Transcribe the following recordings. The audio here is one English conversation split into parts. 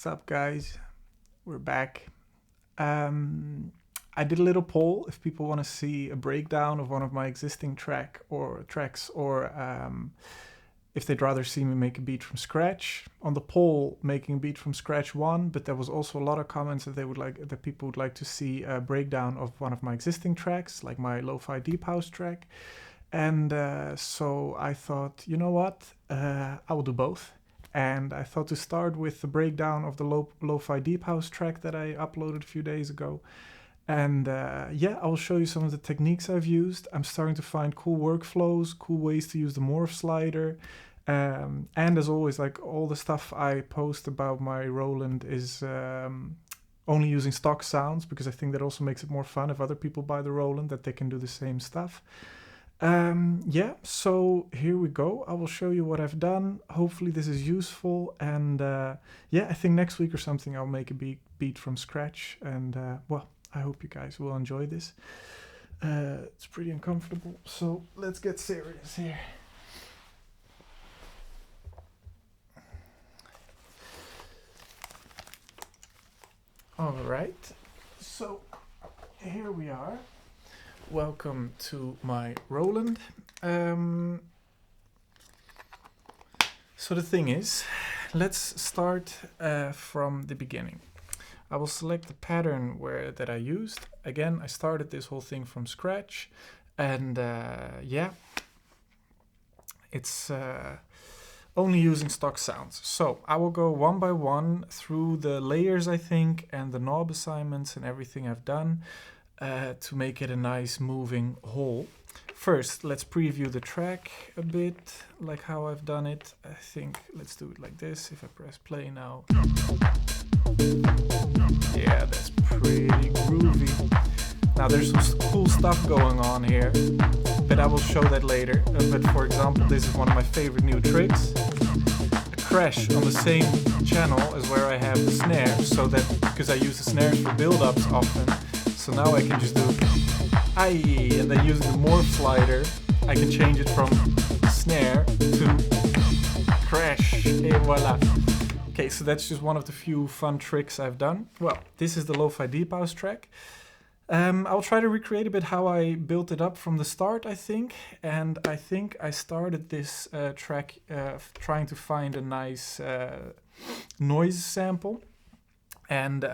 What's up, guys? We're back. I did a little poll if people want to see a breakdown of one of my existing tracks, or if they'd rather see me make a beat from scratch. On the poll, making a beat from scratch won, but there was also a lot of comments that people would like to see a breakdown of one of my existing tracks, like my Lofi Deep House track. And so I thought, you know what? I will do both. And I thought to start with the breakdown of the Lofi Deep House track that I uploaded a few days ago. And I will show you some of the techniques I've used. I'm starting to find cool workflows, cool ways to use the morph slider. And as always, like all the stuff I post about my Roland is only using stock sounds, because I think that also makes it more fun if other people buy the Roland, that they can do the same stuff. So here we go. I will show you what I've done. Hopefully this is useful. And I think next week or something I'll make a beat from scratch. And I hope you guys will enjoy this. It's pretty uncomfortable, so let's get serious here. All right, so here we are. Welcome to my Roland. So the thing is, let's start from the beginning. I will select the pattern that I used. Again, I started this whole thing from scratch, and it's only using stock sounds. So I will go one by one through the layers, I think, and the knob assignments and everything I've done to make it a nice moving whole. First, let's preview the track a bit, like how I've done it. I think let's do it like this. If I press play now. Yeah, that's pretty groovy. Now there's some cool stuff going on here, but I will show that later. But for example, this is one of my favorite new tricks. A crash on the same channel as where I have the snare, so that, because I use the snares for build-ups often, so now I can just do aye, and then using the morph slider, I can change it from snare to crash, et voila. Okay, so that's just one of the few fun tricks I've done. Well, this is the Lofi Deep House track. I'll try to recreate a bit how I built it up from the start, I think. And I think I started this track trying to find a nice noise sample. And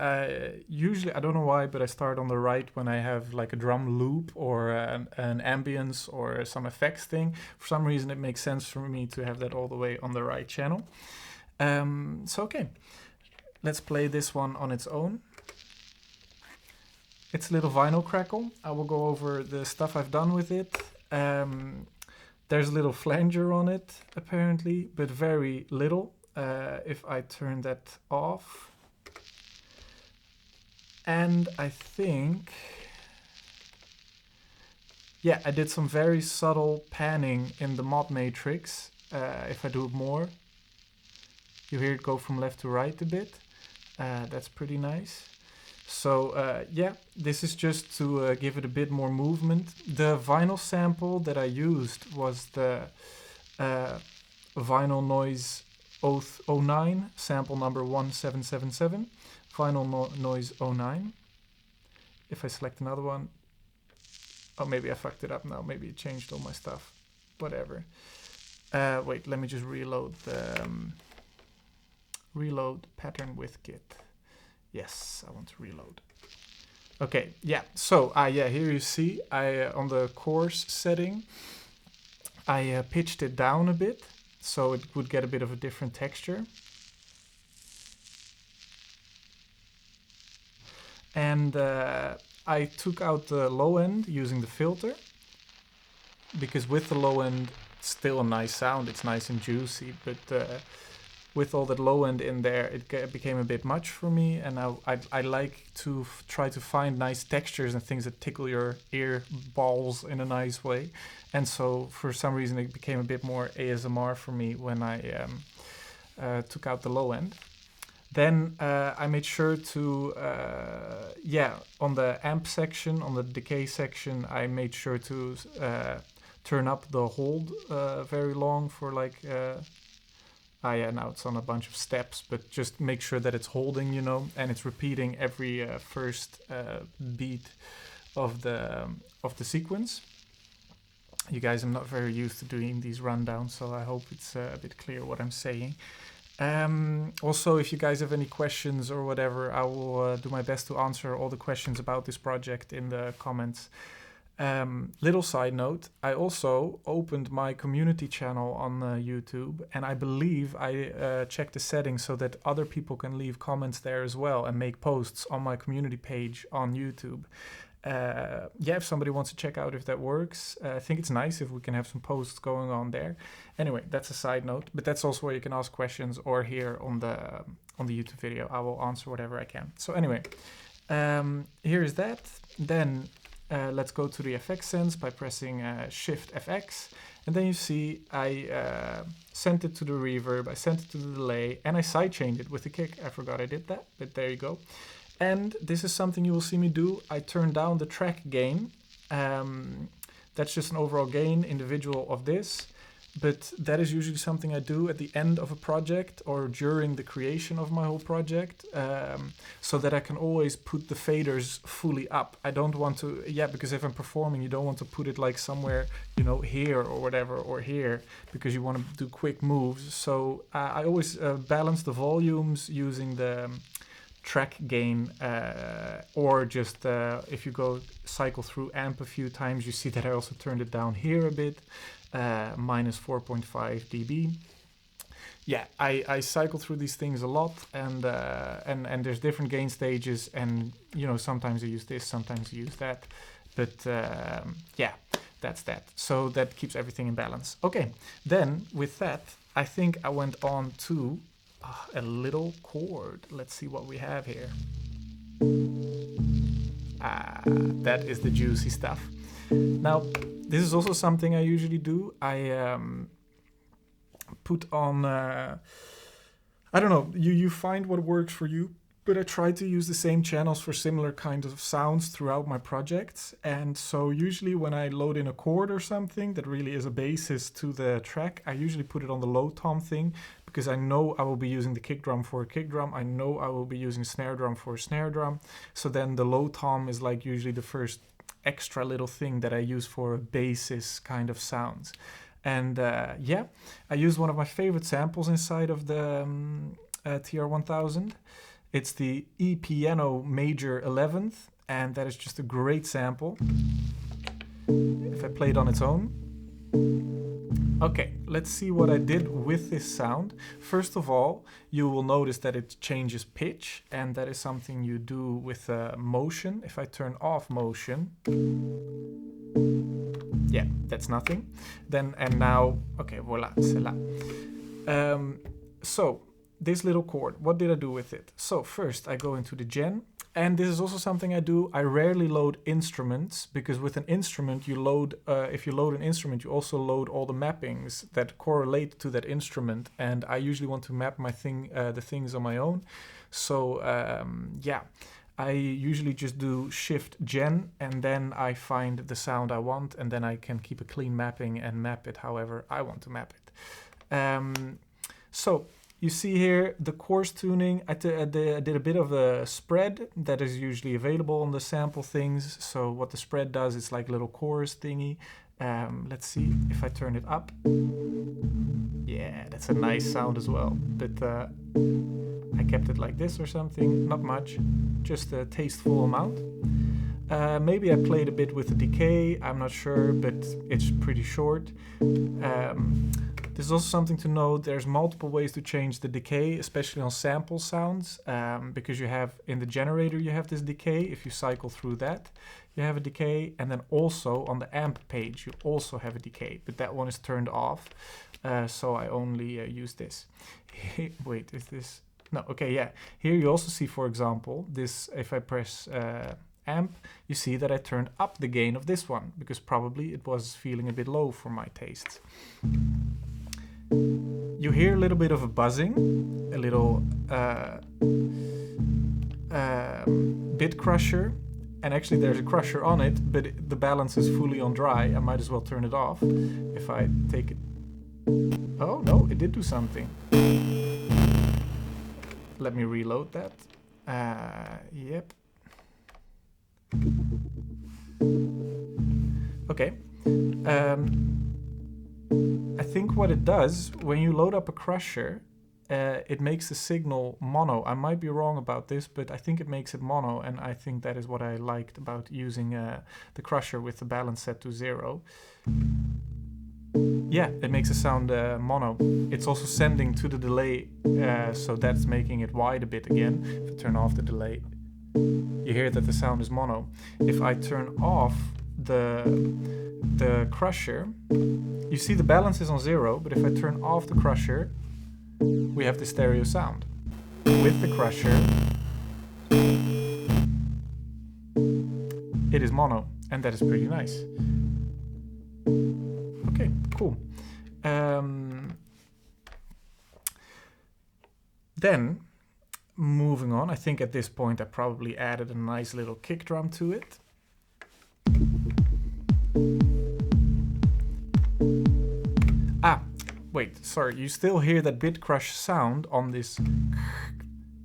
usually, I don't know why, but I start on the right when I have like a drum loop or an ambience or some effects thing. For some reason, it makes sense for me to have that all the way on the right channel. Okay, let's play this one on its own. It's a little vinyl crackle. I will go over the stuff I've done with it. There's a little flanger on it, apparently, but very little. If I turn that off. And I think, I did some very subtle panning in the mod matrix. If I do it more, you hear it go from left to right a bit. That's pretty nice. So this is just to give it a bit more movement. The vinyl sample that I used was the Vinyl Noise 09, sample number 1777. Vinyl Noise 09. If I select another one, oh, maybe I fucked it up now. Maybe it changed all my stuff. Whatever. Wait, let me just reload the reload pattern with Git. Yes, I want to reload. Okay, so here you see I on the coarse setting, I pitched it down a bit so it would get a bit of a different texture. And I took out the low end using the filter, because with the low end, it's still a nice sound. It's nice and juicy, but with all that low end in there, it became a bit much for me. And I like to try to find nice textures and things that tickle your ear balls in a nice way. And so for some reason, it became a bit more ASMR for me when I took out the low end. Then I made sure to, on the amp section, on the decay section, I made sure to turn up the hold very long for like Yeah, now it's on a bunch of steps, but just make sure that it's holding, you know, and it's repeating every first beat of the sequence. You guys, I'm not very used to doing these rundowns, so I hope it's a bit clear what I'm saying. Also, if you guys have any questions or whatever, I will do my best to answer all the questions about this project in the comments. Little side note, I also opened my community channel on YouTube, and I believe I checked the settings so that other people can leave comments there as well and make posts on my community page on YouTube. Yeah, if somebody wants to check out if that works, I think it's nice if we can have some posts going on there. Anyway, that's a side note, but that's also where you can ask questions, or here on the YouTube video I will answer whatever I can. So anyway, here is that. Then let's go to the FX sense by pressing Shift FX, and then you see I sent it to the reverb, I sent it to the delay, and I sidechained it with the kick. I forgot I did that, but there you go. And this is something you will see me do. I turn down the track gain. That's just an overall gain individual of this. But that is usually something I do at the end of a project or during the creation of my whole project, so that I can always put the faders fully up. I don't want to, because if I'm performing, you don't want to put it like somewhere, you know, here or whatever, or here, because you want to do quick moves. So I always balance the volumes using the track gain, or just if you go cycle through amp a few times, you see that I also turned it down here a bit, minus 4.5 dB. Yeah, I cycle through these things a lot, and there's different gain stages, and you know, sometimes I use this, sometimes I use that, but yeah, that's that. So that keeps everything in balance. Okay, then with that, I think I went on to a little chord. Let's see what we have here. That is the juicy stuff. Now, this is also something I usually do. I put on, I don't know, you find what works for you, but I try to use the same channels for similar kinds of sounds throughout my projects. And so usually when I load in a chord or something that really is a basis to the track, I usually put it on the low tom thing, because I know I will be using the kick drum for a kick drum. I know I will be using snare drum for a snare drum. So then the low tom is like usually the first extra little thing that I use for a basis kind of sounds. And yeah, I use one of my favorite samples inside of the TR-1000. It's the E piano major 11th, and that is just a great sample. If I play it on its own. Okay, let's see what I did with this sound. First of all, you will notice that it changes pitch, and that is something you do with motion. If I turn off motion, yeah, that's nothing. Then, and now, okay, voila, c'est là. So, this little chord, what did I do with it? So first I go into the gen, and this is also something I do. I rarely load instruments, because with an instrument you load, if you load an instrument, you also load all the mappings that correlate to that instrument, and I usually want to map my the things on my own. So yeah, I usually just do Shift Gen, and then I find the sound I want, and then I can keep a clean mapping and map it however I want to map it. So you see here the coarse tuning. I did a bit of a spread that is usually available on the sample things. So what the spread does is like a little chorus thingy. Let's see if I turn it up. Yeah, that's a nice sound as well. But I kept it like this or something, not much, just a tasteful amount. Maybe I played a bit with the decay, I'm not sure, but it's pretty short. There's also something to note, there's multiple ways to change the decay, especially on sample sounds, because you have, in the generator you have this decay. If you cycle through that, you have a decay, and then also on the amp page you also have a decay, but that one is turned off, so I only use this. Wait, is this... No, okay, yeah. Here you also see, for example, this, if I press amp, you see that I turned up the gain of this one, because probably it was feeling a bit low for my tastes. You hear a little bit of a buzzing, a little bit crusher, and actually there's a crusher on it, but the balance is fully on dry. I might as well turn it off. If I take it... Oh, no, it did do something. Let me reload that. Yep. Okay. I think what it does, when you load up a crusher, it makes the signal mono. I might be wrong about this, but I think it makes it mono, and I think that is what I liked about using the crusher with the balance set to 0. Yeah, it makes a sound mono. It's also sending to the delay, so that's making it wide a bit again. If I turn off the delay, you hear that the sound is mono. If I turn off the crusher, you see the balance is on 0, but if I turn off the crusher, we have the stereo sound. With the crusher, it is mono, and that is pretty nice. Okay, cool. Then, moving on, I think at this point I probably added a nice little kick drum to it. Wait, sorry, you still hear that bitcrush sound on this.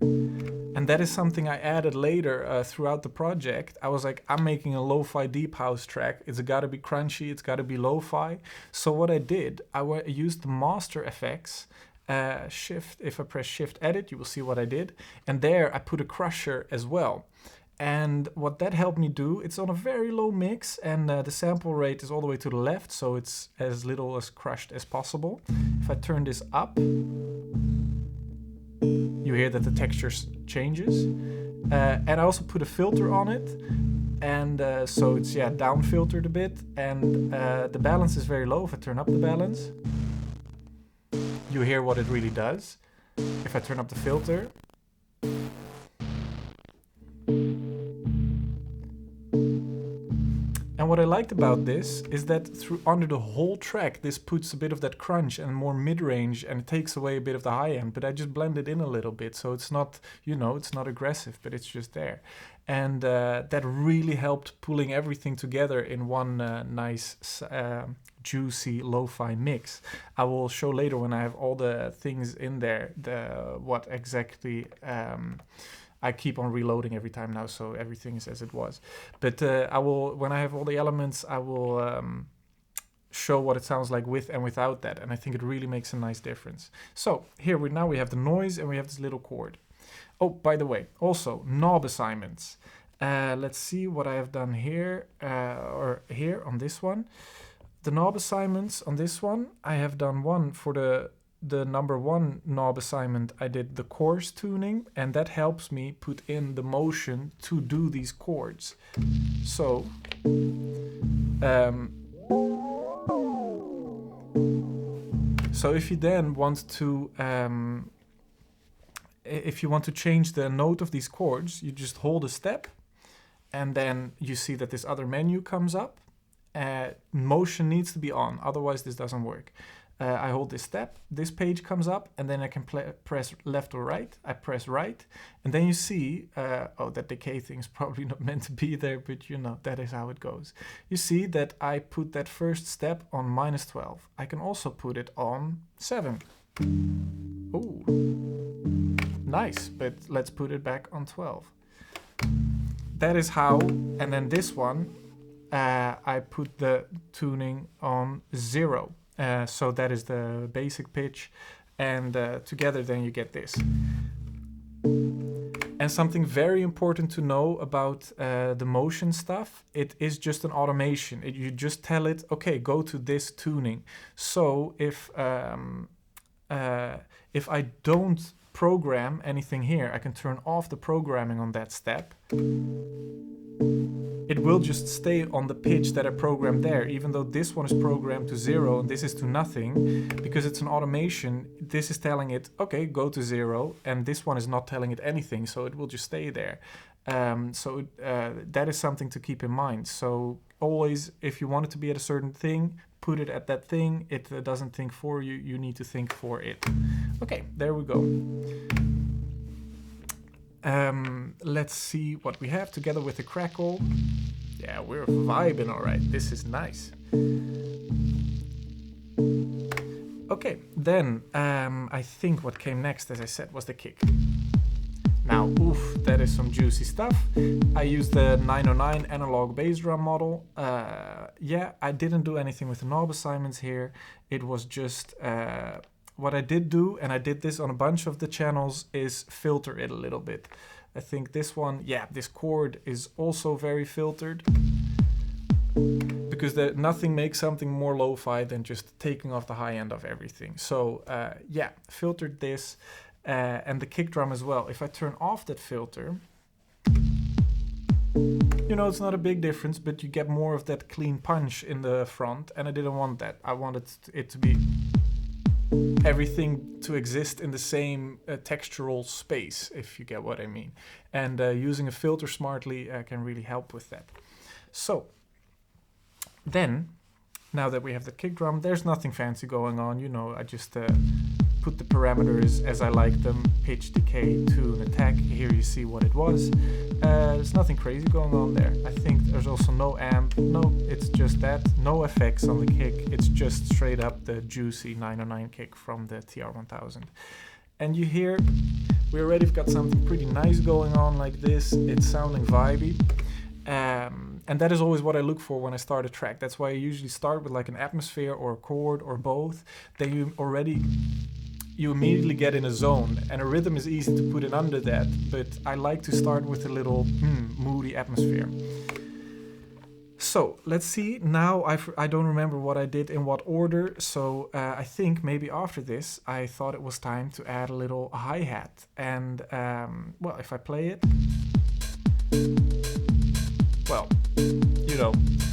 And that is something I added later throughout the project. I was like, I'm making a lo-fi deep house track. It's gotta be crunchy, it's gotta be lo-fi. So what I did, I used the master effects, shift. If I press shift edit, you will see what I did. And there I put a crusher as well. And what that helped me do, it's on a very low mix, and the sample rate is all the way to the left, so it's as little as crushed as possible. If I turn this up, you hear that the texture changes. And I also put a filter on it, and so it's down filtered a bit, and the balance is very low. If I turn up the balance, you hear what it really does. If I turn up the filter, and what I liked about this is that under the whole track, this puts a bit of that crunch and more mid-range, and it takes away a bit of the high end, but I just blend it in a little bit, so it's not, it's not aggressive, but it's just there. And that really helped pulling everything together in one nice, juicy lo-fi mix. I will show later when I have all the things in there, what exactly... I keep on reloading every time now, so everything is as it was. But I will, when I have all the elements, I will show what it sounds like with and without that, and I think it really makes a nice difference. So here now we have the noise and we have this little chord. Oh, by the way, also knob assignments. Let's see what I have done here, or here on this one. The knob assignments on this one, I have done one for the number 1 knob assignment. I did the chorus tuning, and that helps me put in the motion to do these chords. So if you then want to change the note of these chords, you just hold a step, and then you see that this other menu comes up. Motion needs to be on, otherwise this doesn't work. I hold this step, this page comes up, and then I can press left or right. I press right, and then you see, oh, that decay thing is probably not meant to be there, but that is how it goes. You see that I put that first step on -12. I can also put it on 7. Ooh, nice, but let's put it back on 12. That is how, and then this one, I put the tuning on 0. So that is the basic pitch, and together then you get this. And something very important to know about the motion stuff, it is just an automation. You just tell it, okay, go to this tuning. So if I don't program anything here, I can turn off the programming on that step. It will just stay on the pitch that I programmed there, even though this one is programmed to 0 and this is to nothing, because it's an automation. This is telling it, okay, go to 0, and this one is not telling it anything, so it will just stay there. That is something to keep in mind. So always, if you want it to be at a certain thing, put it at that thing. It doesn't think for you, you need to think for it. Okay, there we go. Let's see what we have together with the crackle. Yeah, we're vibing all right. This is nice. Okay, then I think what came next, as I said, was the kick. Now, oof, that is some juicy stuff. I used the 909 analog bass drum model. Yeah, I didn't do anything with the knob assignments here. It was just, what I did do, and I did this on a bunch of the channels, is filter it a little bit. I think this one, yeah, this chord is also very filtered. Because nothing makes something more lo-fi than just taking off the high end of everything. So yeah, filtered this. And the kick drum as well. If I turn off that filter, you know, it's not a big difference, but you get more of that clean punch in the front, and I didn't want that. I wanted it to be everything to exist in the same textural space, if you get what I mean. And using a filter smartly can really help with that. So then, now that we have the kick drum, there's nothing fancy going on. You know, I just put the parameters as I like them, pitch, decay, tune, attack. Here you see what it was. There's nothing crazy going on there. I think there's also no amp. No, it's just that. No effects on the kick. It's just straight up the juicy 909 kick from the TR-1000. And you hear, we already got something pretty nice going on like this. It's sounding vibey. And that is always what I look for when I start a track. That's why I usually start with like an atmosphere or a chord or both. Then you immediately get in a zone, and a rhythm is easy to put it under that, but I like to start with a little moody atmosphere. So let's see, now I don't remember what I did in what order, so I think maybe after this I thought it was time to add a little hi-hat. And well, if I play it, well, you know,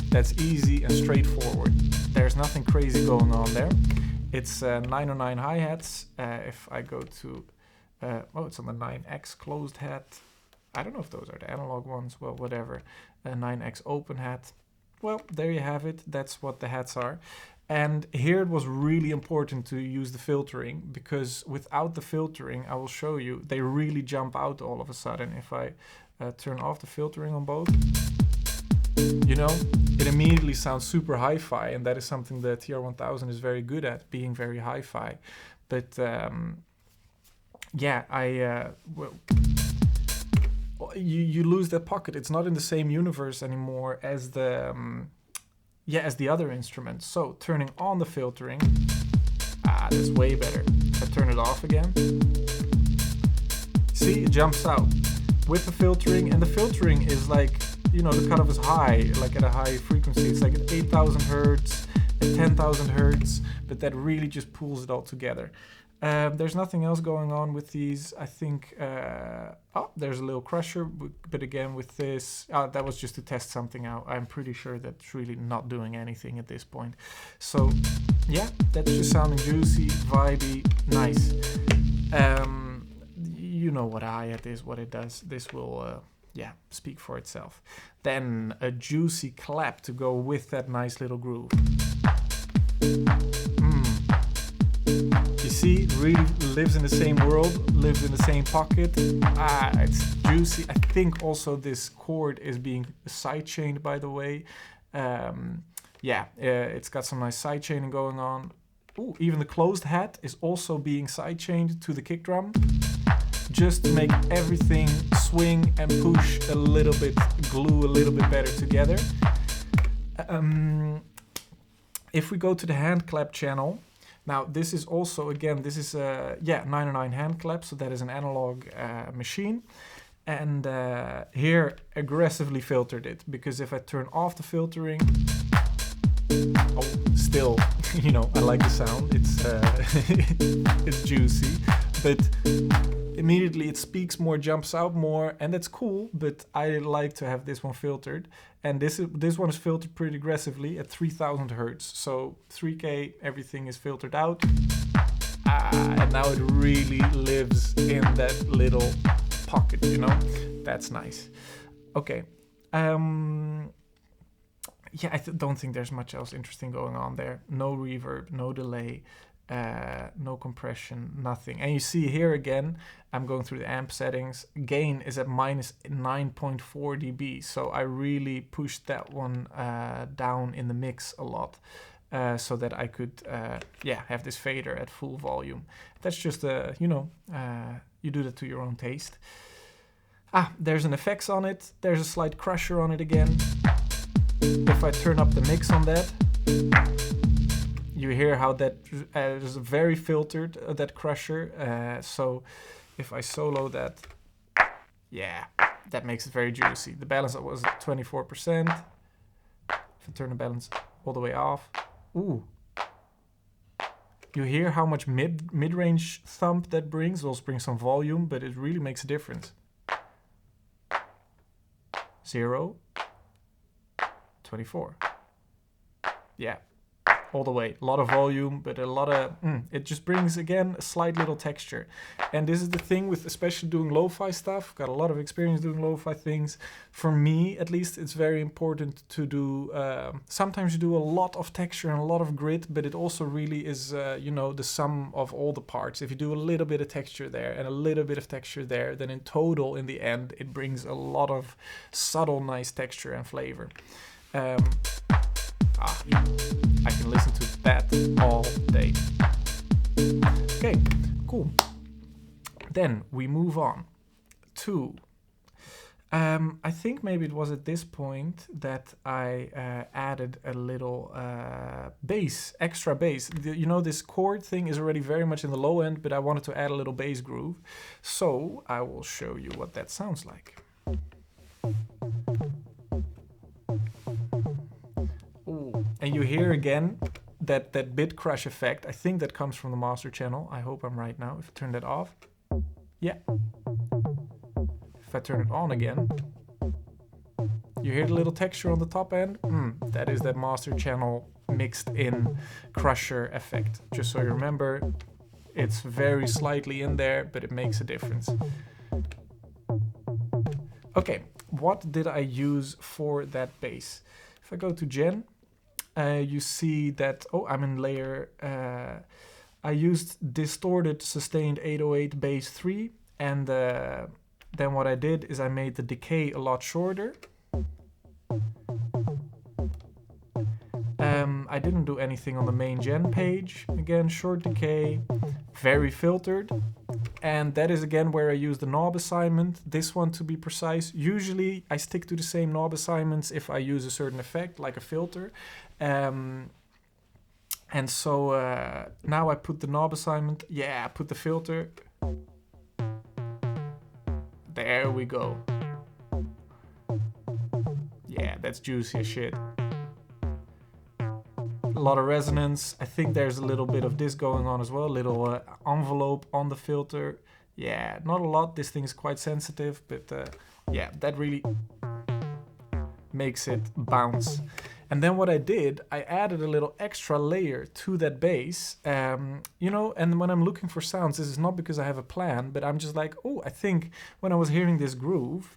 that's easy and straightforward. There's nothing crazy going on there. It's 909 hi-hats. If I go to, oh, it's on the 9X closed hat. I don't know if those are the analog ones. Well, whatever. 9X open hat. Well, there you have it. That's what the hats are. And here it was really important to use the filtering, because without the filtering, I will show you, they really jump out all of a sudden. If I turn off the filtering on both, you know, it immediately sounds super hi-fi, and that is something the TR-1000 is very good at, being very hi-fi. But yeah, well, you lose that pocket. It's not in the same universe anymore as the as the other instruments. So turning on the filtering, that's way better. If I turn it off again, see, it jumps out with the filtering, and the filtering is like, you know, the cutoff is high, like at a high frequency. It's like at 8,000 hertz, at 10,000 hertz, but that really just pulls it all together. There's nothing else going on with these. I think, oh, there's a little crusher, but again with this, that was just to test something out. I'm pretty sure that's really not doing anything at this point. So yeah, that's just sounding juicy, vibey, nice. You know what a hi-hat is, what it does. This will, yeah, speak for itself. Then a juicy clap to go with that nice little groove. You see, really lives in the same world, lives in the same pocket. It's juicy. I think also this chord is being sidechained, by the way. Yeah, it's got some nice sidechaining going on. Ooh, even the closed hat is also being sidechained to the kick drum, just to make everything swing and push a little bit, glue a little bit better together. If we go to the hand clap channel, now this is also, again, this is a 909 hand clap, so that is an analog machine. And here aggressively filtered it, because if I turn off the filtering, oh, still, you know, I like the sound. It's it's juicy, but immediately it speaks more, jumps out more, and that's cool. But I like to have this one filtered, and this one is filtered pretty aggressively at 3,000 hertz. So 3K, everything is filtered out, and now it really lives in that little pocket. You know, that's nice. Okay. Yeah, I don't think there's much else interesting going on there. No reverb, no delay, no compression, nothing. And you see here again, I'm going through the amp settings. Gain is at minus 9.4 dB. So I really pushed that one down in the mix a lot. so that I could, yeah, have this fader at full volume. That's just, you know, you do that to your own taste. There's an effects on it. There's a slight crusher on it again. If I turn up the mix on that, you hear how that is very filtered, that crusher. So if I solo that, yeah, that makes it very juicy. The balance was at 24%. If I turn the balance all the way off, ooh. You hear how much mid-range thump that brings. It also brings some volume, but it really makes a difference. 0, 24. Yeah, all the way. A lot of volume, but a lot of, it just brings, again, a slight little texture. And this is the thing with especially doing lo-fi stuff. Got a lot of experience doing lo-fi things. For me, at least, it's very important to do, sometimes you do a lot of texture and a lot of grit, but it also really is, you know, the sum of all the parts. If you do a little bit of texture there and a little bit of texture there, then in total, in the end, it brings a lot of subtle, nice texture and flavor. I can listen to that all day. Okay, cool. Then we move on to, I think maybe it was at this point that I added a little bass, extra bass. You know, this chord thing is already very much in the low end, but I wanted to add a little bass groove. So I will show you what that sounds like. And you hear again that bitcrush effect. I think that comes from the master channel. I hope I'm right now. If I turn that off, yeah. If I turn it on again, you hear the little texture on the top end. That is that master channel mixed in crusher effect. Just so you remember, it's very slightly in there, but it makes a difference. Okay, what did I use for that bass? If I go to Gen, you see that, I'm in layer, I used distorted sustained 808 bass 3, and then what I did is I made the decay a lot shorter. I didn't do anything on the main Gen page. Again, short decay, very filtered. And that is again where I use the knob assignment, this one to be precise. Usually I stick to the same knob assignments if I use a certain effect, like a filter. And so now I put the knob assignment, I put the filter. There we go. Yeah, that's juicy as shit. A lot of resonance. I think there's a little bit of this going on as well. A little envelope on the filter. Yeah, not a lot. This thing is quite sensitive, but yeah, that really makes it bounce. And then what I did, I added a little extra layer to that bass. You know, and when I'm looking for sounds, this is not because I have a plan, but I'm just like, I think when I was hearing this groove,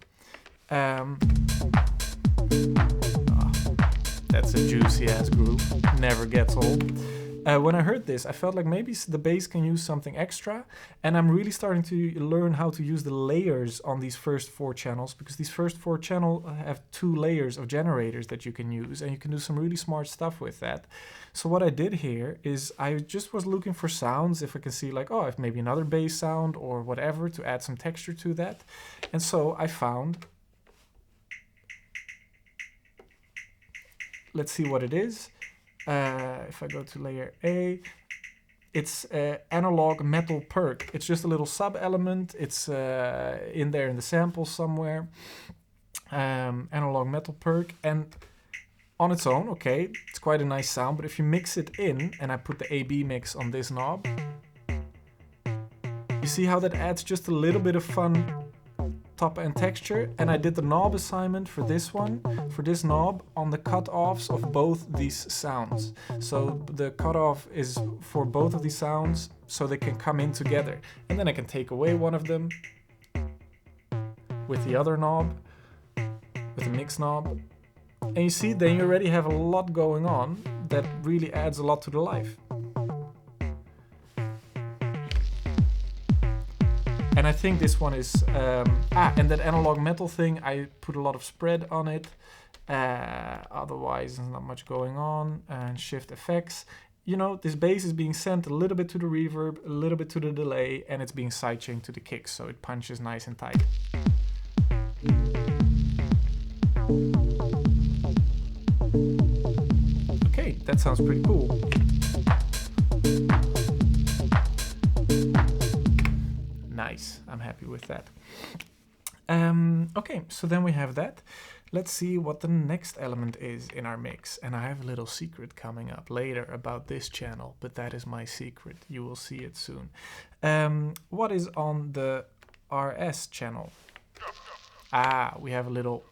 that's a juicy ass groove, never gets old. When I heard this, I felt like maybe the bass can use something extra, and I'm really starting to learn how to use the layers on these first 4 channels, because these first 4 channels have 2 layers of generators that you can use, and you can do some really smart stuff with that. So what I did here is I just was looking for sounds, if I can see like, if maybe another bass sound or whatever to add some texture to that. And so I found, let's see what it is. If I go to layer A, it's analog metal perk. It's just a little sub-element. It's in there in the sample somewhere. Analog metal perk. And on its own, okay, it's quite a nice sound. But if you mix it in, and I put the AB mix on this knob, you see how that adds just a little bit of fun top end texture. And I did the knob assignment for this one, for this knob, on the cutoffs of both these sounds. So the cutoff is for both of these sounds, so they can come in together. And then I can take away one of them with the other knob, with the mix knob. And you see, then you already have a lot going on that really adds a lot to the life. And I think this one is, and that analog metal thing, I put a lot of spread on it. Otherwise, there's not much going on. And shift effects. You know, this bass is being sent a little bit to the reverb, a little bit to the delay, and it's being sidechained to the kicks, so it punches nice and tight. Okay, that sounds pretty cool. Nice, I'm happy with that. Okay, so then we have that. Let's see what the next element is in our mix. And I have a little secret coming up later about this channel, but that is my secret. You will see it soon. What is on the RS channel? We have a little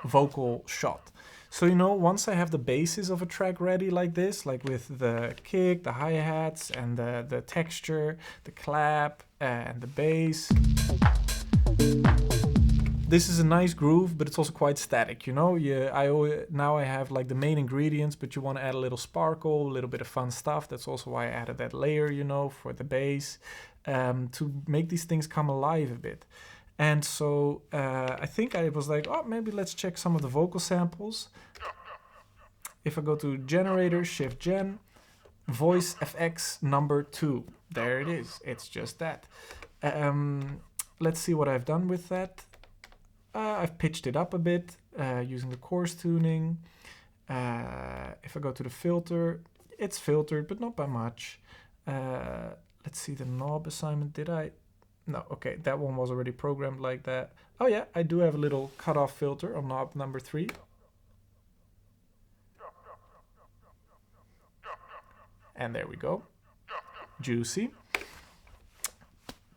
vocal shot. So, you know, once I have the basis of a track ready like this, like with the kick, the hi-hats, and the texture, the clap, and the bass, this is a nice groove, but it's also quite static, you know? Now I have like the main ingredients, but you want to add a little sparkle, a little bit of fun stuff. That's also why I added that layer, you know, for the bass, to make these things come alive a bit. And so I think I was like, oh, maybe let's check some of the vocal samples. If I go to generator, shift gen, voice FX number 2. There it is. It's just that. Let's see what I've done with that. I've pitched it up a bit using the coarse tuning. If I go to the filter, it's filtered, but not by much. Let's see the knob assignment. Did I? No, okay, that one was already programmed like that. Oh yeah, I do have a little cutoff filter on knob number 3. And there we go. Juicy.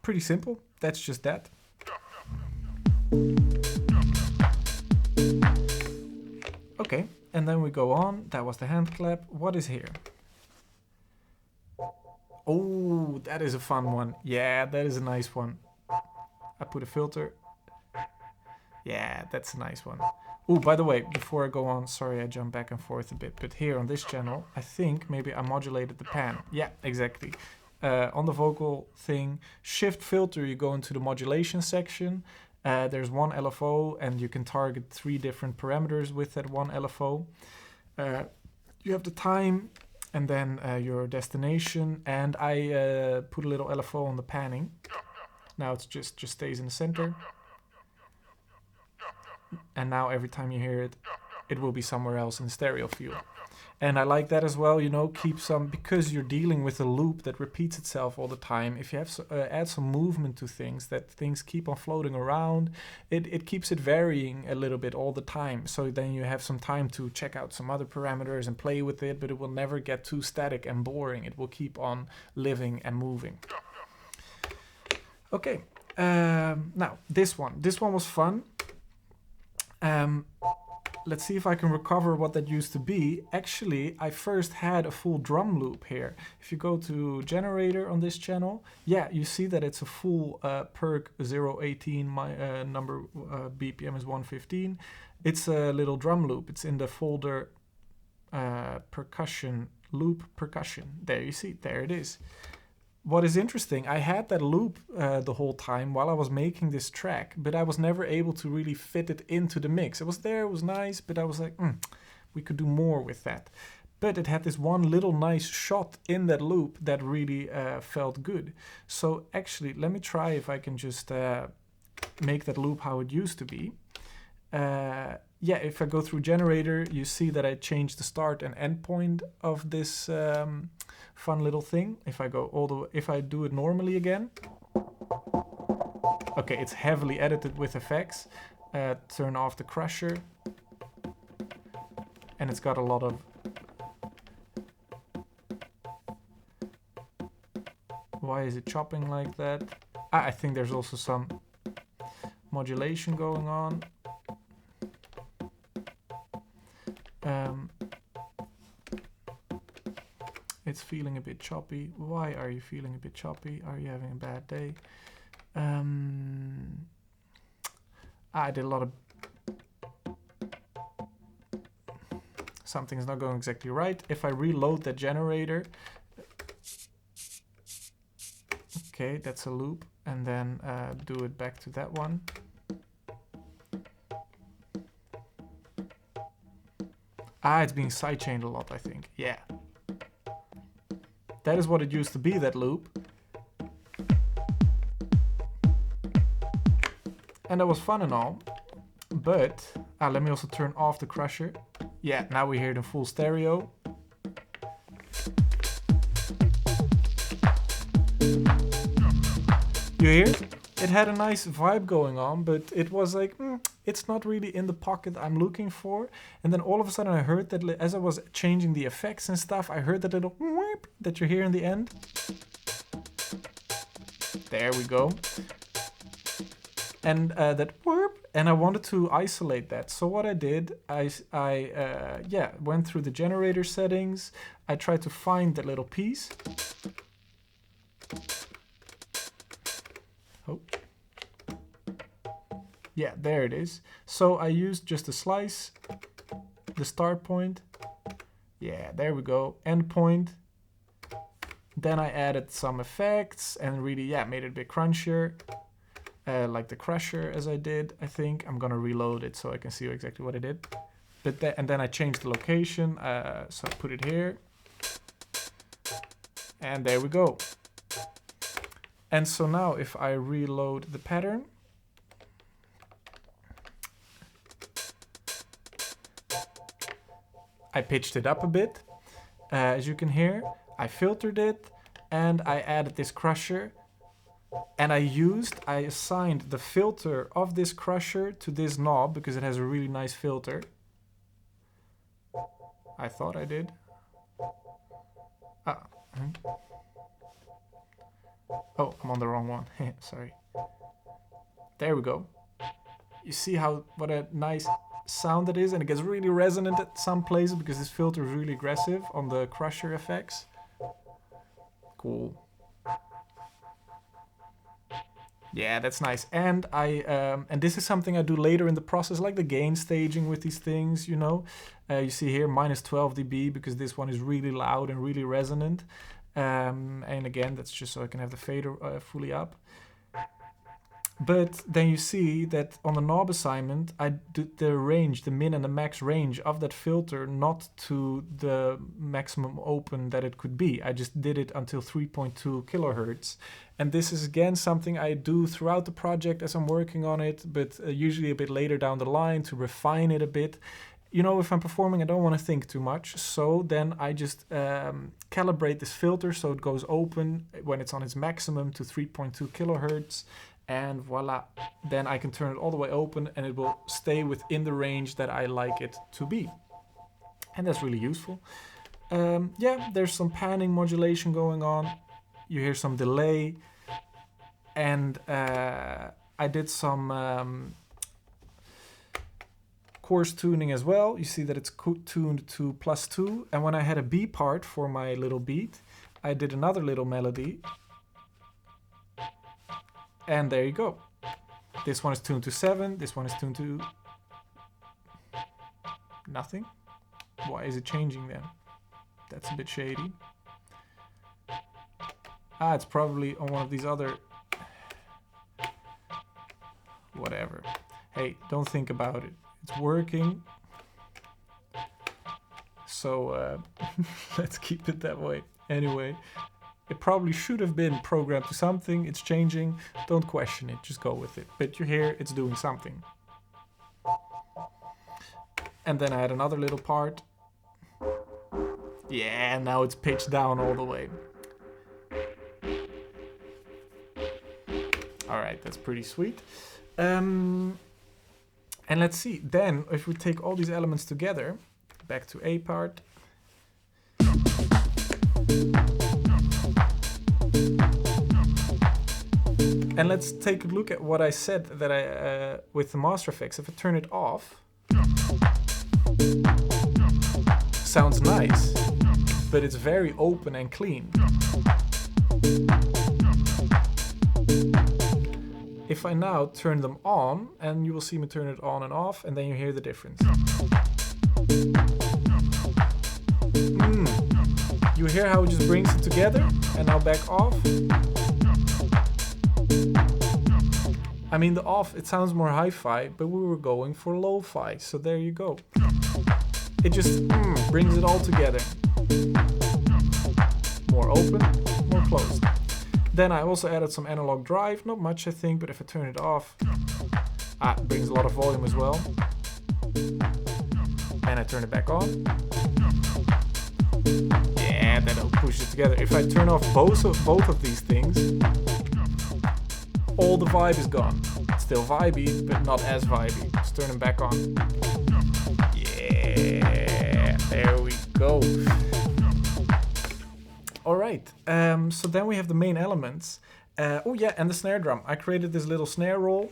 Pretty simple. That's just that. Okay, and then we go on. That was the hand clap. What is here? Oh, that is a fun one. Yeah, that is a nice one. I put a filter. Yeah, that's a nice one. Oh, by the way, before I go on, sorry I jump back and forth a bit, but here on this channel, I think maybe I modulated the pan. Yeah, exactly. On the vocal thing, shift filter, you go into the modulation section. There's one LFO, and you can target 3 different parameters with that one LFO. You have the time, and then your destination, and I put a little LFO on the panning. Now it's just stays in the center. And now every time you hear it, it will be somewhere else in the stereo field. And I like that as well, you know, keep some, because you're dealing with a loop that repeats itself all the time. If you have add some movement to things, that things keep on floating around, it keeps it varying a little bit all the time. So then you have some time to check out some other parameters and play with it, but it will never get too static and boring. It will keep on living and moving. Okay, now this one was fun. Let's see if I can recover what that used to be. Actually, I first had a full drum loop here. If you go to generator on this channel, yeah, you see that it's a full perc 018, my number BPM is 115. It's a little drum loop. It's in the folder percussion, loop percussion. There you see, there it is. What is interesting, I had that loop the whole time while I was making this track, but I was never able to really fit it into the mix. It was there, it was nice, but I was like, we could do more with that. But it had this one little nice shot in that loop that really felt good. So actually, let me try if I can just make that loop how it used to be. Yeah, if I go through generator, you see that I changed the start and end point of this fun little thing. If I go if I do it normally again, okay, it's heavily edited with effects. Turn off the crusher, and it's got a lot of. Why is it chopping like that? I think there's also some modulation going on. It's feeling a bit choppy. Why are you feeling a bit choppy? Are you having a bad day? I did a lot of... Something's not going exactly right. If I reload the generator... Okay, that's a loop. And then do it back to that one. Ah, it's being sidechained a lot, I think. Yeah. That is what it used to be, that loop. And that was fun and all. But, let me also turn off the crusher. Yeah, now we hear it in full stereo. You hear? It had a nice vibe going on, but it was like, it's not really in the pocket I'm looking for. And then all of a sudden I heard that as I was changing the effects and stuff, I heard that little whoop that you hear in the end. There we go. And that whoop, and I wanted to isolate that. So what I did, I went through the generator settings. I tried to find that little piece. Oh. Yeah, there it is. So I used just a slice, the start point. Yeah, there we go. End point. Then I added some effects and really, made it a bit crunchier. Like the crusher as I did, I think. I'm gonna reload it so I can see exactly what I did. And then I changed the location, so I put it here. And there we go. And so now if I reload the pattern, I pitched it up a bit, as you can hear. I filtered it, and I added this crusher. And I assigned the filter of this crusher to this knob because it has a really nice filter. I thought I did. Oh, I'm on the wrong one. Sorry. There we go. You see what a nice sound it is, and it gets really resonant at some places because this filter is really aggressive on the crusher effects. Cool. Yeah, that's nice. And and this is something I do later in the process, like the gain staging with these things, you know. You see here -12 dB because this one is really loud and really resonant. And again, that's just so I can have the fader fully up. But then you see that on the knob assignment, I did the range, the min and the max range of that filter, not to the maximum open that it could be. I just did it until 3.2 kilohertz. And this is again something I do throughout the project as I'm working on it, but usually a bit later down the line to refine it a bit. You know, if I'm performing, I don't want to think too much. So then I just calibrate this filter so it goes open when it's on its maximum to 3.2 kilohertz. And voila, then I can turn it all the way open and it will stay within the range that I like it to be. And that's really useful. Yeah, there's some panning modulation going on. You hear some delay. And I did some coarse tuning as well. You see that it's tuned to +2. And when I had a B part for my little beat, I did another little melody. And there you go. This one is tuned to 7. This one is tuned to nothing. Why is it changing then? That's a bit shady. Ah, it's probably on one of these other... Whatever. Hey, don't think about it. It's working. So let's keep it that way. Anyway. It probably should have been programmed to something. It's changing. Don't question it. Just go with it. But you hear it's doing something. And then I had another little part. Yeah, now it's pitched down all the way. Alright, that's pretty sweet. And let's see. Then, if we take all these elements together, back to A part. And let's take a look at what I said that I with the master effects. If I turn it off, sounds nice, but it's very open and clean. If I now turn them on, and you will see me turn it on and off, and then you hear the difference. You hear how it just brings it together, and now back off. I mean, the off, it sounds more hi-fi, but we were going for lo-fi, so there you go. it just brings it all together. More open, more closed. Then I also added some analog drive, not much I think, but if I turn it off, it brings a lot of volume as well. And I turn it back on. Yeah, that'll push it together. If I turn off both of these things, all the vibe is gone. It's still vibey, but not as vibey. Let's turn them back on. Yeah, there we go. All right, so then we have the main elements. Oh yeah, and the snare drum. I created this little snare roll.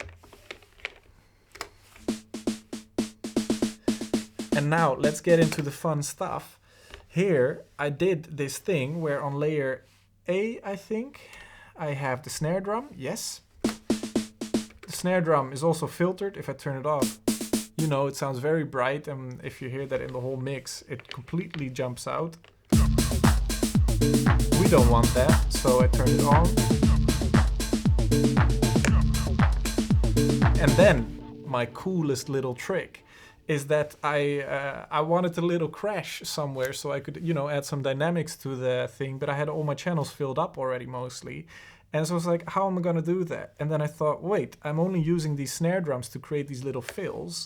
And now let's get into the fun stuff. Here I did this thing where on layer A, I think, I have the snare drum. Yes. The snare drum is also filtered. If I turn it off, you know, it sounds very bright. And if you hear that in the whole mix, it completely jumps out. We don't want that, so I turn it on. And then my coolest little trick is that I wanted a little crash somewhere so I could, you know, add some dynamics to the thing, but I had all my channels filled up already mostly. And so I was like, how am I gonna do that? And then I thought, wait, I'm only using these snare drums to create these little fills.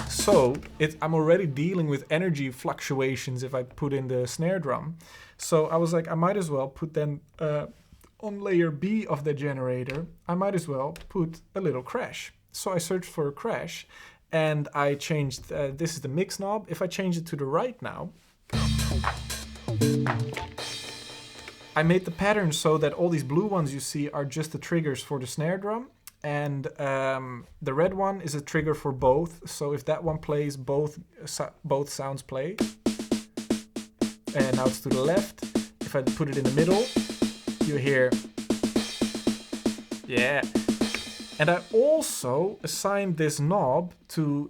So I'm already dealing with energy fluctuations if I put in the snare drum. So I was like, I might as well put then on layer B of the generator, I might as well put a little crash. So I searched for a crash and I changed, this is the mix knob. If I change it to the right now, I made the pattern so that all these blue ones you see are just the triggers for the snare drum. And the red one is a trigger for both. So if that one plays, both sounds play. And now it's to the left. If I put it in the middle, you hear, yeah. And I also assigned this knob to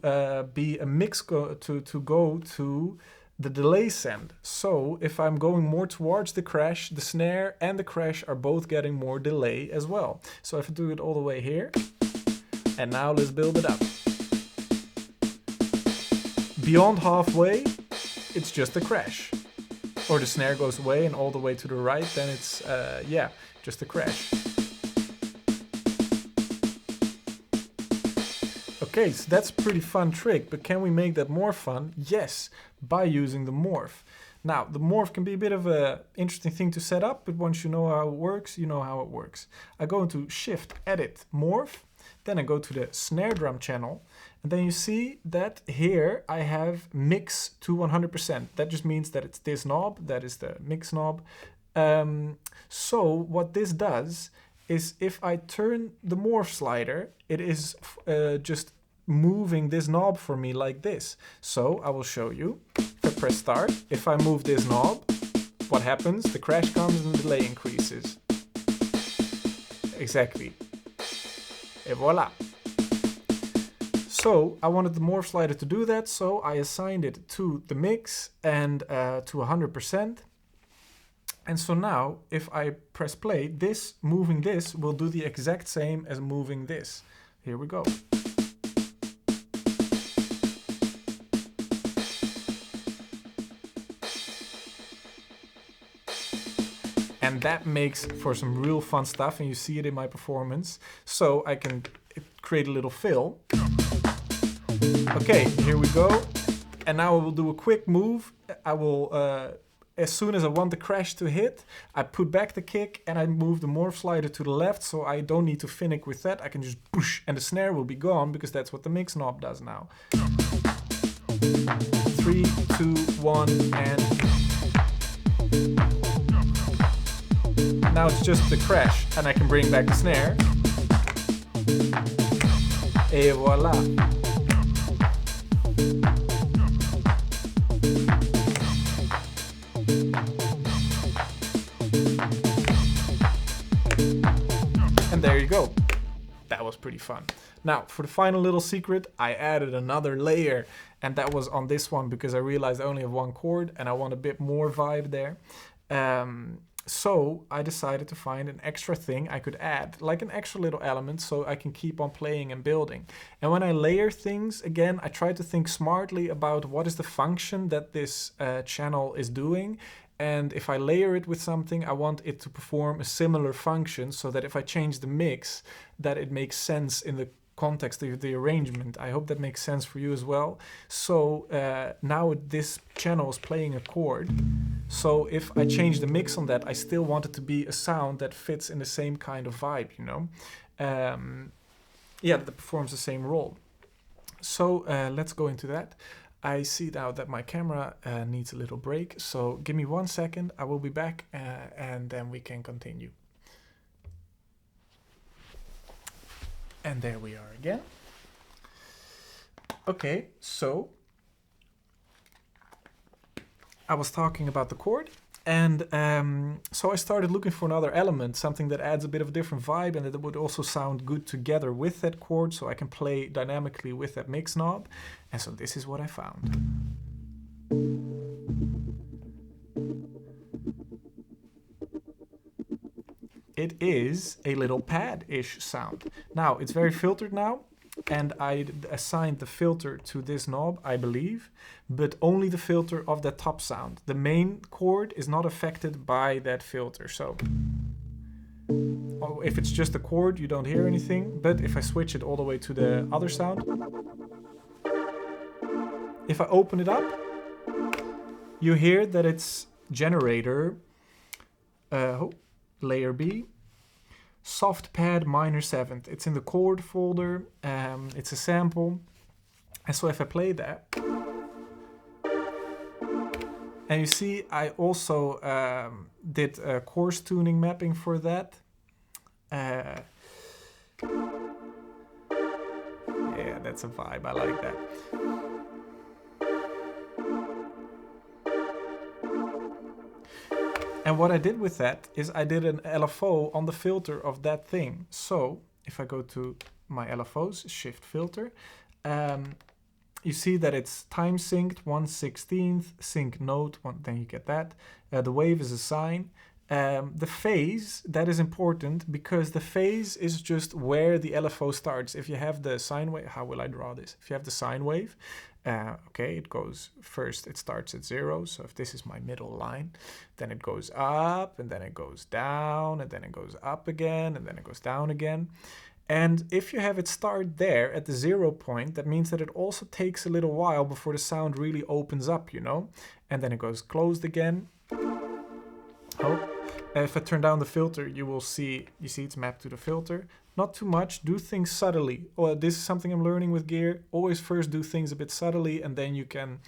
be a mix to go to the delay send. So if I'm going more towards the crash, the snare and the crash are both getting more delay as well. So if I do it all the way here, and now let's build it up. Beyond halfway, it's just a crash. Or the snare goes away and all the way to the right, then it's, yeah, just a crash. Okay, so that's a pretty fun trick, but can we make that more fun? Yes, by using the morph. Now, the morph can be a bit of an interesting thing to set up, but once you know how it works, you know how it works. I go into Shift, Edit, Morph, then I go to the snare drum channel, and then you see that here I have mix to 100%. That just means that it's this knob, that is the mix knob. So what this does is if I turn the morph slider, it is just moving this knob for me like this. So I will show you. If I press start, if I move this knob, what happens? The crash comes and the delay increases. Exactly. Et voila. So I wanted the morph slider to do that, so I assigned it to the mix and to 100%. And so now, if I press play, this moving this will do the exact same as moving this. Here we go. And that makes for some real fun stuff, and you see it in my performance. So I can create a little fill. Okay, here we go. And now I will do a quick move. I will, as soon as I want the crash to hit, I put back the kick and I move the morph slider to the left, so I don't need to finick with that. I can just push and the snare will be gone because that's what the mix knob does now. 3, 2, 1, and now it's just the crash, and I can bring back the snare. Et voila. And there you go. That was pretty fun. Now, for the final little secret, I added another layer, and that was on this one because I realized I only have one chord and I want a bit more vibe there. So I decided to find an extra thing I could add, like an extra little element, so I can keep on playing and building. And when I layer things, again, I try to think smartly about what is the function that this channel is doing. And if I layer it with something, I want it to perform a similar function, so that if I change the mix, that it makes sense in the context of the arrangement. I hope that makes sense for you as well. So now this channel is playing a chord. So if I change the mix on that, I still want it to be a sound that fits in the same kind of vibe, you know? Yeah, that performs the same role. So let's go into that. I see now that my camera needs a little break. So give me 1 second. I will be back and then we can continue. And there we are again. Okay, so I was talking about the chord, and so I started looking for another element, something that adds a bit of a different vibe and that would also sound good together with that chord, so I can play dynamically with that mix knob. And so this is what I found. It is a little pad-ish sound. Now, it's very filtered now, and I assigned the filter to this knob, I believe, but only the filter of the top sound. The main chord is not affected by that filter, so if it's just a chord, you don't hear anything, but if I switch it all the way to the other sound, if I open it up, you hear that it's generator, layer B, soft pad minor 7th. It's in the chord folder, it's a sample. And so if I play that, and you see I also did a coarse tuning mapping for that. Yeah, that's a vibe, I like that. And what I did with that is I did an LFO on the filter of that thing. So if I go to my LFOs, shift filter, you see that it's time synced 1/16, sync note, then you get that. The wave is a sine. The phase, that is important because the phase is just where the LFO starts. If you have the sine wave, how will I draw this? If you have the sine wave, okay, it goes first, it starts at 0. So if this is my middle line, then it goes up, and then it goes down, and then it goes up again, and then it goes down again. And if you have it start there at the 0 point, that means that it also takes a little while before the sound really opens up, you know? And then it goes closed again. Oh. If I turn down the filter, you see it's mapped to the filter. Not too much, do things subtly. Oh, this is something I'm learning with gear. Always first do things a bit subtly, and then you can,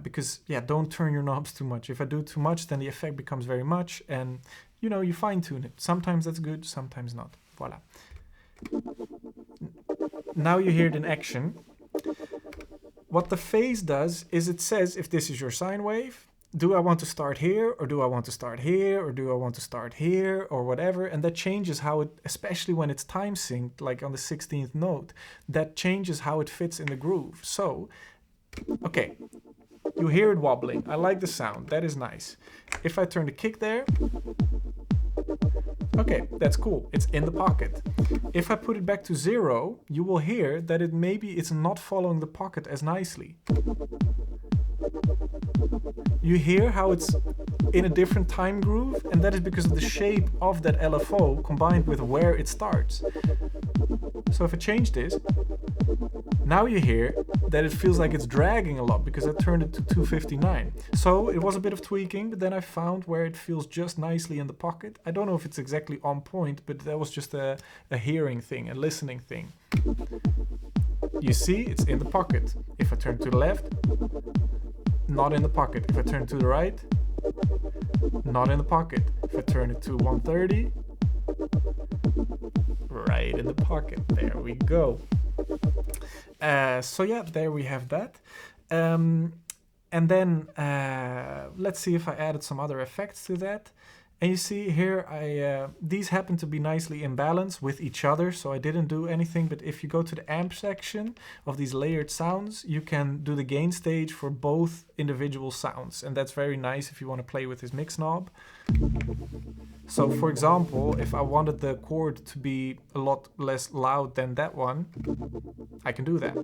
because yeah, don't turn your knobs too much. If I do too much, then the effect becomes very much, and you know, you fine tune it. Sometimes that's good, sometimes not. Voila. Now you hear it in action. What the phase does is it says if this is your sine wave, do I want to start here, or do I want to start here, or do I want to start here, or whatever, and that changes how it, especially when it's time synced, like on the 16th note, that changes how it fits in the groove. So, okay, you hear it wobbling. I like the sound, that is nice. If I turn the kick there, okay, that's cool, it's in the pocket. If I put it back to 0, you will hear that it's not following the pocket as nicely. You hear how it's in a different time groove, and that is because of the shape of that LFO combined with where it starts. So if I change this, now you hear that it feels like it's dragging a lot because I turned it to 259. So it was a bit of tweaking, but then I found where it feels just nicely in the pocket. I don't know if it's exactly on point, but that was just a hearing thing, a listening thing. You see, it's in the pocket. If I turn to the left, not in the pocket. If I turn to the right, not in the pocket. If I turn it to 130, right in the pocket. There we go. So yeah, there we have that. And then let's see if I added some other effects to that. And you see here, these happen to be nicely in balance with each other, so I didn't do anything. But if you go to the amp section of these layered sounds, you can do the gain stage for both individual sounds. And that's very nice if you want to play with this mix knob. So for example, if I wanted the chord to be a lot less loud than that one, I can do that.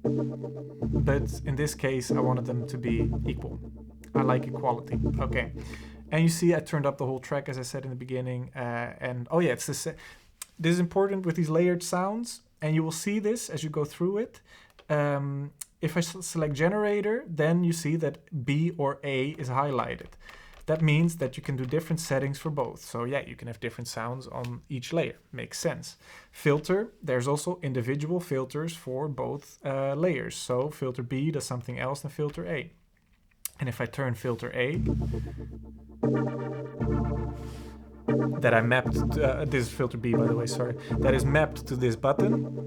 But in this case, I wanted them to be equal. I like equality. Okay. And you see I turned up the whole track, as I said in the beginning. And oh yeah, it's this. This is important with these layered sounds. And you will see this as you go through it. If I select generator, then you see that B or A is highlighted. That means that you can do different settings for both. So yeah, you can have different sounds on each layer. Makes sense. Filter, there's also individual filters for both layers. So filter B does something else than filter A. And if I turn filter A, that I mapped, this is filter B by the way, sorry, that is mapped to this button.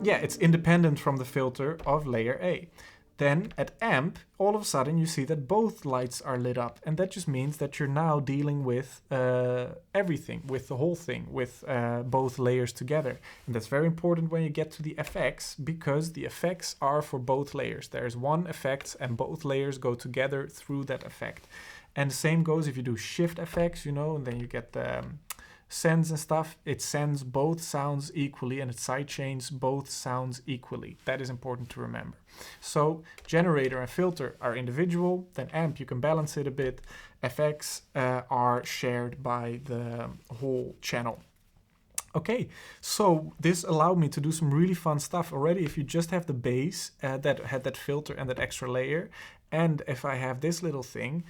Yeah, it's independent from the filter of layer A. Then at amp, all of a sudden you see that both lights are lit up. And that just means that you're now dealing with everything, with the whole thing, with both layers together. And that's very important when you get to the effects, because the effects are for both layers. There's one effect and both layers go together through that effect. And the same goes if you do shift effects, you know, and then you get the sends and stuff. It sends both sounds equally and it sidechains both sounds equally. That is important to remember. So generator and filter are individual, then amp you can balance it a bit. FX are shared by the whole channel. Okay, so this allowed me to do some really fun stuff already. If you just have the bass that had that filter and that extra layer, and if I have this little thing,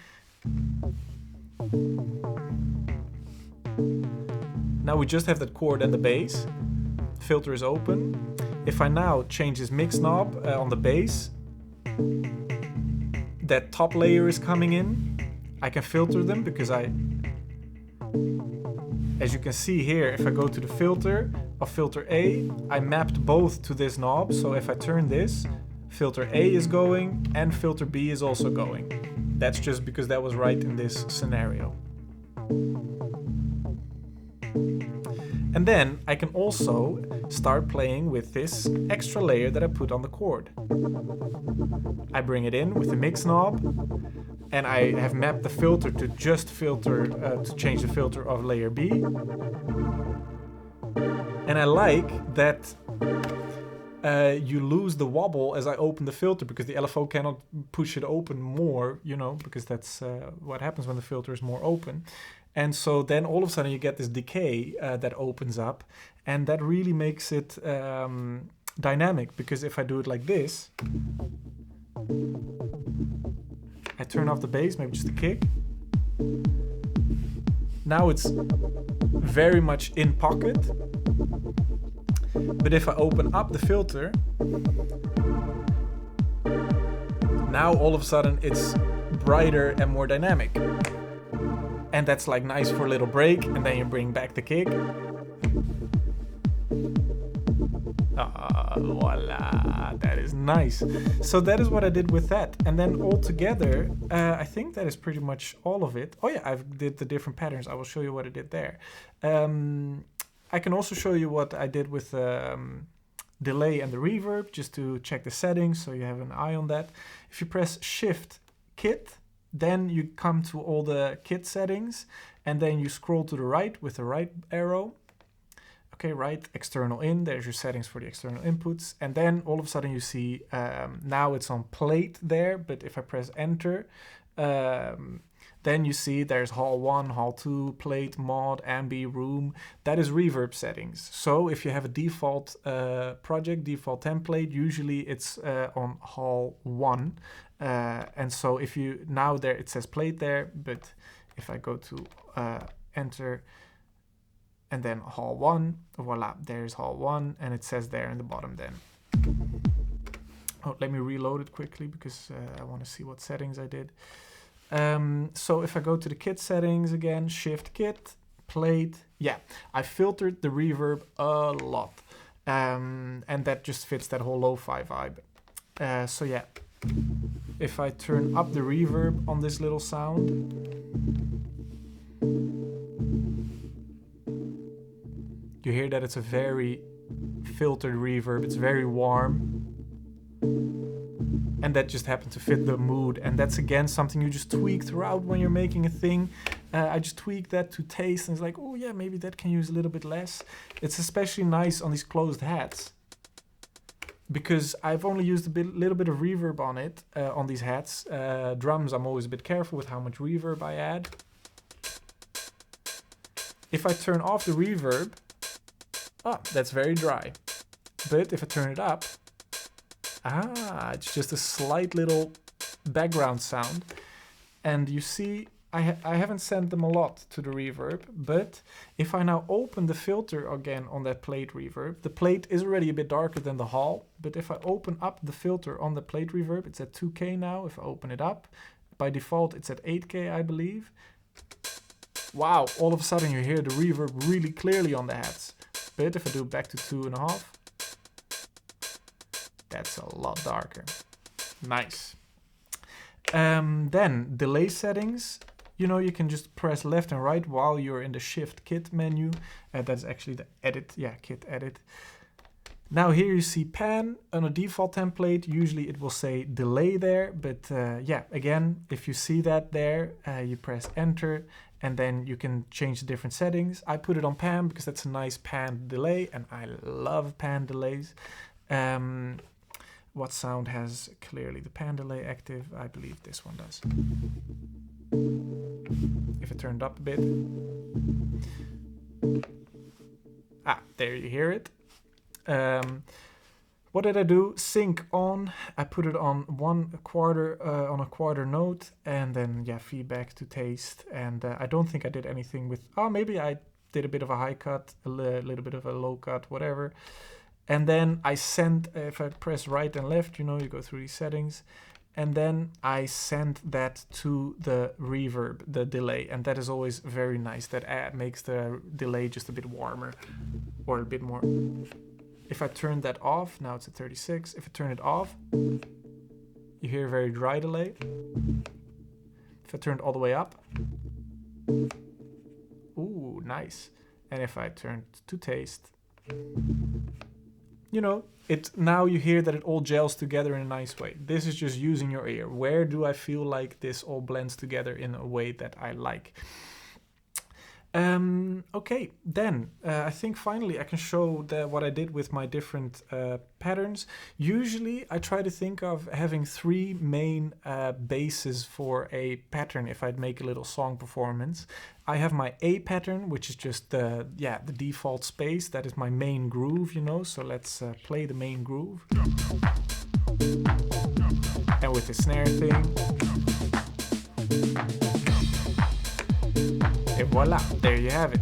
now we just have that chord and the bass. Filter is open. If I now change this mix knob on the bass, that top layer is coming in. I can filter them because as you can see here, if I go to the filter of filter A, I mapped both to this knob. So if I turn this, filter A is going and filter B is also going. That's just because that was right in this scenario. And then I can also start playing with this extra layer that I put on the chord. I bring it in with the mix knob, and I have mapped the filter to just filter, to change the filter of layer B. And I like that you lose the wobble as I open the filter, because the LFO cannot push it open more, you know, because that's what happens when the filter is more open. And so then all of a sudden you get this decay that opens up, and that really makes it dynamic, because if I do it like this, I turn off the bass, maybe just a kick. Now it's very much in pocket. But if I open up the filter, now all of a sudden it's brighter and more dynamic. And that's like nice for a little break, and then you bring back the kick. Voila, that is nice. So that is what I did with that. And then all together, I think that is pretty much all of it. Oh yeah, I did the different patterns. I will show you what I did there. I can also show you what I did with delay and the reverb, just to check the settings, so you have an eye on that. If you press Shift Kit, then you come to all the kit settings, and then you scroll to the right with the right arrow. Okay, right, external in, there's your settings for the external inputs. And then all of a sudden you see, now it's on plate there, but if I press enter, then you see there's hall 1, hall 2, plate, mod, ambi, room. That is reverb settings. So if you have a default project, default template, usually it's on hall 1. And so if you, now there it says plate there, but if I go to enter and then hall 1, voila, there's hall 1, and it says there in the bottom then. Oh, let me reload it quickly because I want to see what settings I did. So if I go to the kit settings again, Shift Kit, plate, yeah, I filtered the reverb a lot. And that just fits that whole lo-fi vibe. So yeah. If I turn up the reverb on this little sound, you hear that it's a very filtered reverb. It's very warm. And that just happened to fit the mood. And that's again something you just tweak throughout when you're making a thing. I just tweak that to taste, and it's like, oh yeah, maybe that can use a little bit less. It's especially nice on these closed hats, because I've only used a little bit of reverb on it, on these hats. Drums, I'm always a bit careful with how much reverb I add. If I turn off the reverb, that's very dry. But if I turn it up, it's just a slight little background sound. And you see, I haven't sent them a lot to the reverb, but if I now open the filter again on that plate reverb, the plate is already a bit darker than the hall, but if I open up the filter on the plate reverb, it's at 2K now. If I open it up, by default it's at 8K, I believe. Wow, all of a sudden you hear the reverb really clearly on the hats. But if I do it back to 2.5, that's a lot darker. Nice. Then delay settings. You know, you can just press left and right while you're in the Shift Kit menu. That's actually the edit, Kit edit. Now here you see pan. On a default template, usually it will say delay there, but again, if you see that there, you press enter, and then you can change the different settings. I put it on pan because that's a nice pan delay, and I love pan delays. What sound has clearly the pan delay active? I believe this one does. If I turn it up a bit. There you hear it. What did I do? Sync on. I put it on a quarter note, and then feedback to taste. And I don't think I did anything with. Maybe I did a bit of a high cut, a little bit of a low cut, whatever. And then I send. If I press right and left, you go through these settings. And then I send that to the reverb, the delay. And that is always very nice. That makes the delay just a bit warmer, or a bit more. If I turn that off, now it's at 36. If I turn it off, you hear a very dry delay. If I turn it all the way up, ooh, nice. And if I turn it to taste, now you hear that it all gels together in a nice way. This is just using your ear. Where do I feel like this all blends together in a way that I like? Okay, then I think finally I can show what I did with my different patterns. Usually I try to think of having 3 main bases for a pattern if I'd make a little song performance. I have my A pattern, which is just the default space. That is my main groove, so let's play the main groove. And with the snare thing. And voila, there you have it.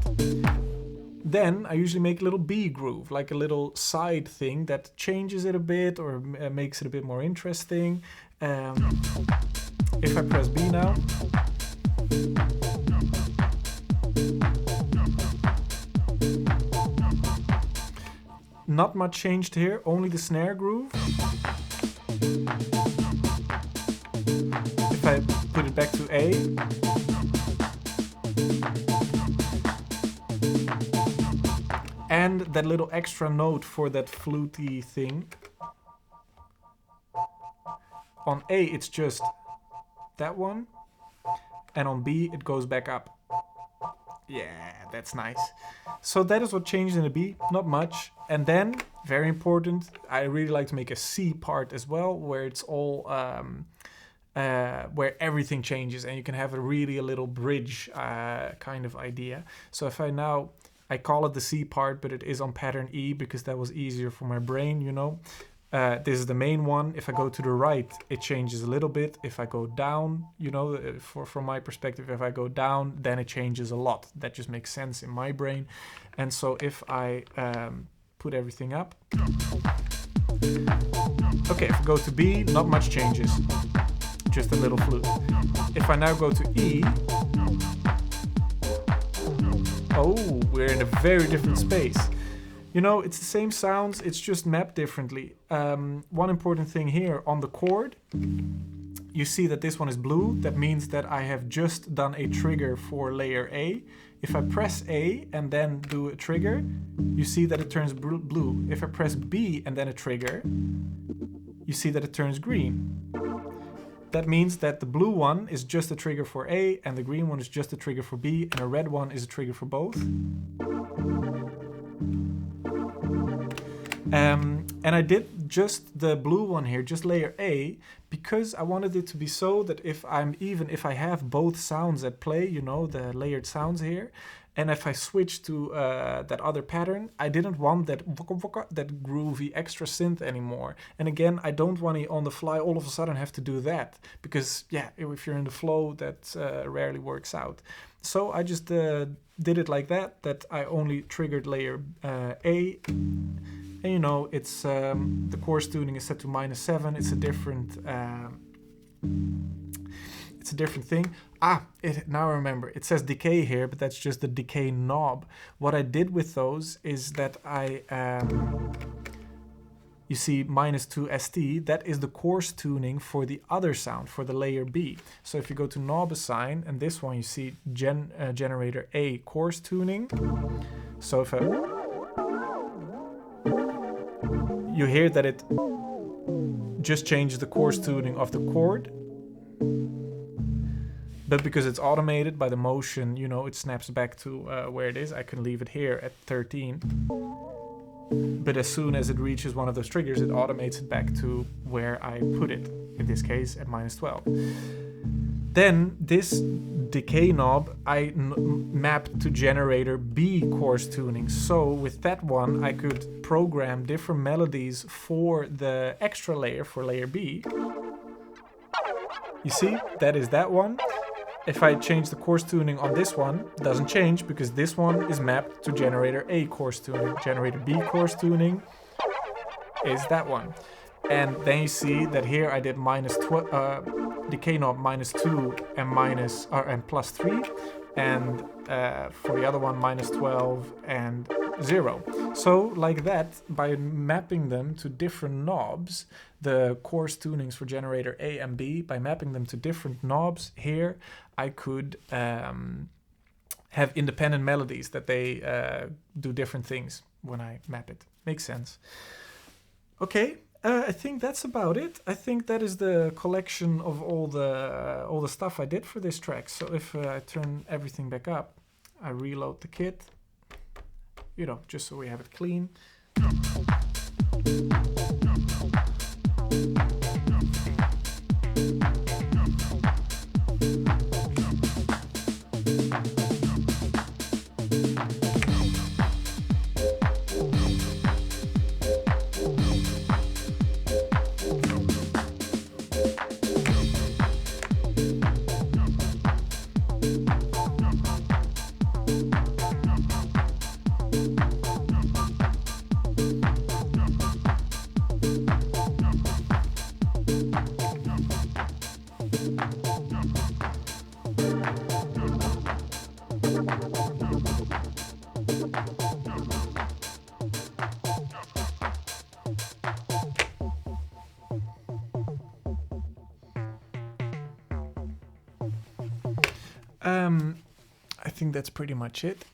Then I usually make a little B groove, like a little side thing that changes it a bit or makes it a bit more interesting. If I press B now, not much changed here, only the snare groove. If I put it back to A, and that little extra note for that fluty thing. On A, it's just that one. And on B, it goes back up. Yeah, that's nice. So that is what changed in the B, not much. And then, very important, I really like to make a C part as well, where it's all, where everything changes and you can have a little bridge kind of idea. So if I call it the C part, but it is on pattern E because that was easier for my brain, This is the main one. If I go to the right, it changes a little bit. If I go down, from my perspective, if I go down, then it changes a lot. That just makes sense in my brain. And so if I put everything up. Okay, if I go to B, not much changes. Just a little flute. If I now go to E, oh, we're in a very different space. It's the same sounds, it's just mapped differently. One important thing here on the chord, you see that this one is blue. That means that I have just done a trigger for layer A. If I press A and then do a trigger, you see that it turns blue. If I press B and then a trigger, you see that it turns green. That means that the blue one is just a trigger for A and the green one is just a trigger for B and a red one is a trigger for both. And I did just the blue one here, just layer A, because I wanted it to be so that if I have both sounds at play, you know, the layered sounds here, and if I switch to that other pattern, I didn't want that that groovy extra synth anymore. And again, I don't want to on the fly all of a sudden have to do that, because yeah, if you're in the flow, that rarely works out. So I just did it like that I only triggered layer A. And you know, it's the chorus tuning is set to -7. It's a different thing. Now I remember. It says decay here, but that's just the decay knob. What I did with those is that you see -2 ST, that is the chorus tuning for the other sound, for the layer B. So if you go to knob assign, and this one you see generator A chorus tuning. So if you hear that it just changes the chorus tuning of the chord. But because it's automated by the motion, you know, it snaps back to where it is. I can leave it here at 13. But as soon as it reaches one of those triggers, it automates it back to where I put it. In this case, at -12. Then this decay knob, I mapped to generator B chorus tuning. So with that one, I could program different melodies for the extra layer, for layer B. You see, that is that one. If I change the chorus tuning on this one, it doesn't change because this one is mapped to generator A chorus tuning. Generator B chorus tuning is that one. And then you see that here I did decay knob -2 and +3, and for the other one -12 and 0. So like that, by mapping them to different knobs, the chorus tunings for generator A and B, by mapping them to different knobs here, I could have independent melodies that they do different things when I map it. Makes sense. Okay. I think that's about it. I think that is the collection of all the stuff I did for this track. So if I turn everything back up, I reload the kit, you know, just so we have it clean. I think that's pretty much it.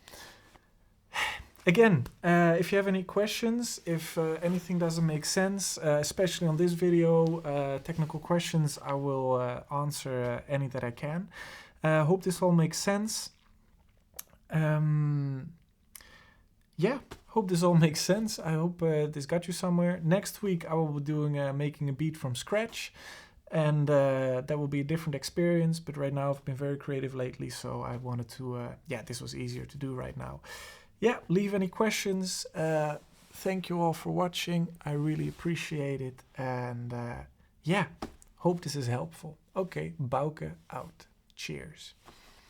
Again, if you have any questions, if anything doesn't make sense, especially on this video, technical questions, I will answer any that I can. Hope this all makes sense. Yeah, hope this all makes sense. I hope this got you somewhere. Next week I will be doing making a beat from scratch. And that will be a different experience, but right now I've been very creative lately, so I wanted to, this was easier to do right now. Yeah, leave any questions. Thank you all for watching. I really appreciate it. And hope this is helpful. Okay, Bouke out. Cheers.